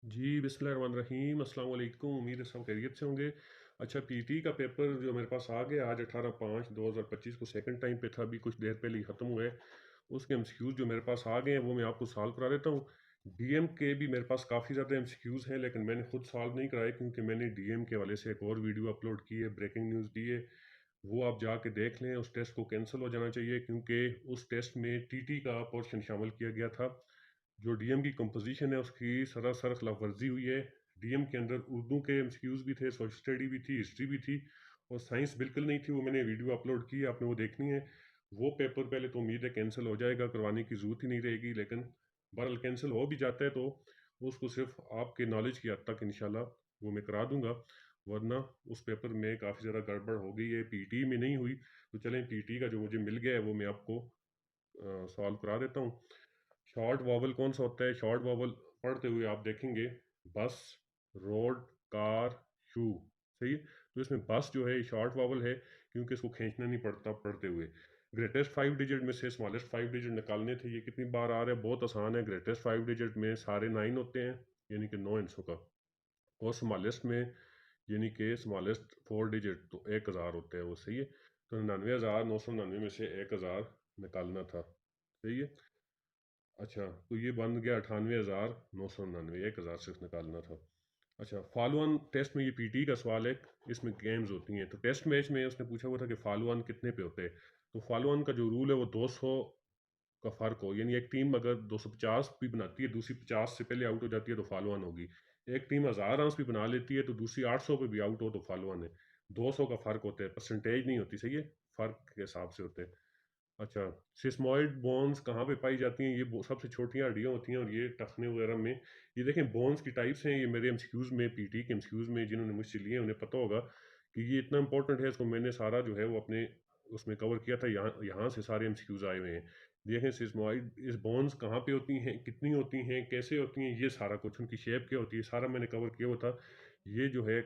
जी, बिस्मिल्लाहिर्रहमानिर्रहीम, अस्सलाम वालेकुम। उम्मीद है सब खैरियत से होंगे। अच्छा, पीटी का पेपर जो मेरे पास आ गया आज 18/5/2025 को सेकंड टाइम पे था, अभी कुछ देर पहले ही ख़त्म हुआ है। उसके एमसीक्यूज़ जो मेरे पास आ गए हैं वो मैं आपको सॉल्व करा देता हूँ। डीएम के भी मेरे पास काफ़ी ज़्यादा एमसीक्यूज़ हैं, लेकिन मैंने खुद सॉल्व नहीं कराए क्योंकि मैंने डीएम के हवाले से एक और वीडियो अपलोड की है, ब्रेकिंग न्यूज़ दी है। वो आप जाके देख लें, उस टेस्ट को कैंसल हो जाना चाहिए क्योंकि उस टेस्ट में टीटी का पोर्शन शामिल किया गया था। जो डीएम की कंपोजिशन है उसकी सरासर खिलाफ वर्जी हुई है। डीएम के अंदर उर्दू के एमसीक्यूज भी थे, सोशल स्टडी भी थी, हिस्ट्री भी थी और साइंस बिल्कुल नहीं थी। वो मैंने वीडियो अपलोड की, आपने वो देखनी है। वो पेपर पहले तो उम्मीद है कैंसिल हो जाएगा, करवाने की ज़रूरत ही नहीं रहेगी, लेकिन बहरहाल कैंसिल हो भी जाता है तो उसको सिर्फ आपके नॉलेज की हद तक इंशाल्लाह वो मैं करा दूंगा, वरना उस पेपर में काफ़ी ज़्यादा गड़बड़ हो गई है, पीटी में नहीं हुई। तो चलें, पीटी का जो मुझे मिल गया है वो मैं आपको सॉल्व करा देता हूँ। शॉर्ट वॉवल कौन सा होता है? शॉर्ट वॉवल पढ़ते हुए आप देखेंगे बस, रोड, कार, शू। सही है? तो इसमें बस जो है शॉर्ट वॉवल है क्योंकि इसको खींचना नहीं पड़ता पढ़ते हुए। ग्रेटेस्ट 5 डिजिट में से स्मॉलेस्ट 5 डिजिट निकालने थे, ये कितनी बार आ रहा है? बहुत आसान है। ग्रेटेस्ट 5 डिजिट में सारे 9 होते हैं, यानी कि 9 अंकों का। और स्मॉलेस्ट में यानी कि स्मॉलेस्ट 4 डिजिट तो 1000 होते हैं वो। सही है? तो 99,999 में से 1000 निकालना था। सही है? अच्छा, तो ये बन गया 98,999, 1000 सिर्फ निकालना था। अच्छा, फॉलो ऑन टेस्ट में ये पीटी का सवाल है, इसमें गेम्स होती हैं। तो टेस्ट मैच में उसने पूछा हुआ था कि फॉलो ऑन कितने पे होते हैं। तो फॉलो ऑन का जो रूल है वो 200 का फ़र्क हो, यानी एक टीम अगर 250 भी बनाती है, दूसरी 50 से पहले आउट हो जाती है तो फॉलो ऑन होगी। एक टीम 1000 रन भी बना लेती है तो दूसरी 800 पे भी आउट हो तो फॉलो ऑन है। 200 का फ़र्क होता है, परसेंटेज नहीं होती। सही है? फ़र्क के हिसाब से होते हैं। अच्छा, सिस्मोइड बोन्स कहाँ पे पाई जाती हैं? ये सबसे छोटी हड्डियाँ होती हैं और ये टखने वगैरह में। ये देखें, बोन्स की टाइप्स हैं। ये मेरे एमसीक्यूज़ में, पीटी के एमसीक्यूज़ में जिन्होंने मुझसे लिए हैं उन्हें पता होगा कि ये इतना इंपॉर्टेंट है। इसको मैंने सारा जो है वो अपने उसमें कवर किया था। यहाँ यहाँ से सारे एमसीक्यूज़ आए हुए हैं। देखें, सिस्मोइड इस बोन्स कहाँ पे होती हैं, कितनी होती हैं, कैसे होती हैं, ये सारा कुछ, उनकी शेप क्या होती है, सारा मैंने कवर किया हुआ था। ये जो है,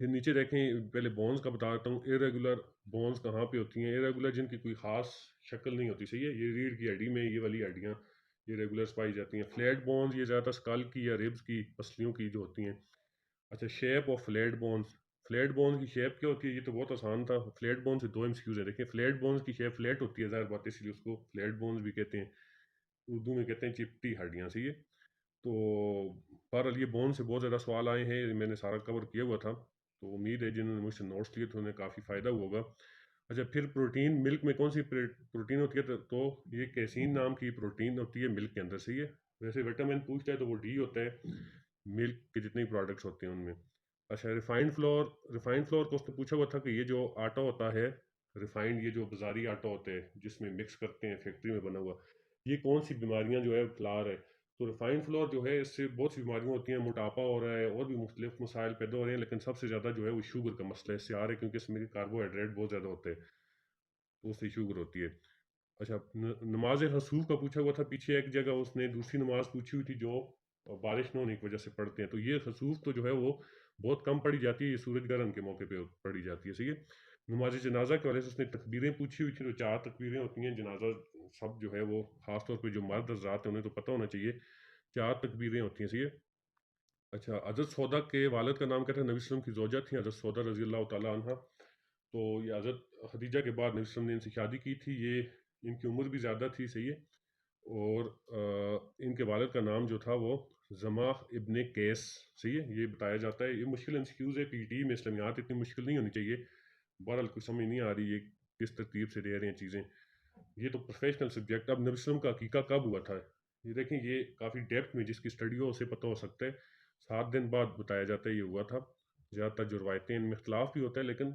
फिर नीचे देखें, पहले बोन्स का बता देता हूँ। इरेगुलर बोन्स कहाँ पे होती हैं? इरेगुलर जिनकी कोई खास शक्ल नहीं होती। सही है? ये रीढ़ की हड्डी में ये वाली हड्डियाँ ये रेगुलर्स पाई जाती हैं। फ्लैट बोन्स ये ज़्यादातर स्कल की या रिब्स की पसलियों की जो होती हैं। अच्छा, shape of flat bones. Flat bones की शेप क्या होती है? ये तो बहुत आसान था। फ्लैट बोन से दो एमसीक्यूज है। देखिए, फ्लैट बोन्स की शेप फ्लैट होती है, ज़ाहिर बात है, इसलिए उसको फ्लैट बोन्स भी कहते हैं। उर्दू में कहते हैं चिपटी हड्डियाँ। सही है? तो बहरहाल ये बोन से बहुत ज़्यादा सवाल आए हैं, मैंने सारा कवर किया हुआ था। तो उम्मीद है जिन्होंने मुझसे नोट्स लिए थे उन्हें काफ़ी फ़ायदा हुआ होगा। अच्छा, फिर प्रोटीन, मिल्क में कौन सी प्रोटीन होती है? तो ये कैसीन नाम की प्रोटीन होती है मिल्क के अंदर। सही है? वैसे विटामिन पूछता है तो वो डी होता है, मिल्क के जितने प्रोडक्ट्स होते हैं उनमें। अच्छा, रिफाइंड फ्लोर को उसने पूछा हुआ था कि ये जो आटा होता है रिफाइंड, ये जो बाजारी आटा होता है जिसमें मिक्स करते हैं फैक्ट्री में बना हुआ, ये कौन सी बीमारियां जो है फैला रहा है? तो रिफाइंड फ्लोर जो है इससे बहुत सी बीमारियां होती हैं, मोटापा हो रहा है और भी मुख्तलिफ मसाइल पैदा हो रहे हैं, लेकिन सबसे ज़्यादा जो है वो शुगर का मसला इससे आ रहा है क्योंकि इसमें कार्बोहाइड्रेट बहुत ज़्यादा होते हैं, तो उससे शुगर होती है। अच्छा, नमाज हसूफ का पूछा हुआ था। पीछे एक जगह उसने दूसरी नमाज पूछी हुई थी जो बारिश न होने की वजह से पढ़ते हैं। तो ये हसूफ तो जो है वो बहुत कम पढ़ी जाती है, ये सूरज ग्रहण के मौके पे पढ़ी जाती है। सही है? नमाज जनाजा के वजह से उसने तकबीरें पूछी हुई थी, तो 4 तकबीरें होती हैं जनाजा। सब जो है वो खासतौर पर जो मर्द हजरात हैं उन्हें तो पता होना चाहिए, 4 तकबीरें होती हैं। सही है? अच्छा, हज़रत सौदा के वालिद का नाम क्या था? नबी वसल्लम की ज़ौजा थी हज़रत सौदा रज़ी अल्लाह तआला अन्हा। तो ये हज़रत खदीजा के बाद नबी वसल्लम ने इनसे शादी की थी। ये इनकी उम्र भी ज़्यादा थी। सही है? और इनके वालिद का नाम जो था वो ज़माह इब्न कैस। सही है? ये बताया जाता है। ये मुश्किल एमसीक्यूज़ है, पीटी में इस्लामियात इतनी मुश्किल नहीं होनी चाहिए। बहरहाल कुछ समझ नहीं आ रही ये किस तरतीब से दे रहे हैं चीज़ें। ये तो प्रोफेशनल सब्जेक्ट। अब नबी वसल्लम का अकीका कब हुआ था? ये देखें, ये काफ़ी डेप्थ में जिसकी स्टडी हो उसे पता हो सकता है। 7 दिन बाद बताया जाता है ये हुआ था। ज़्यादातर जो रवायतें इनमें इख्तलाफ भी होता है, लेकिन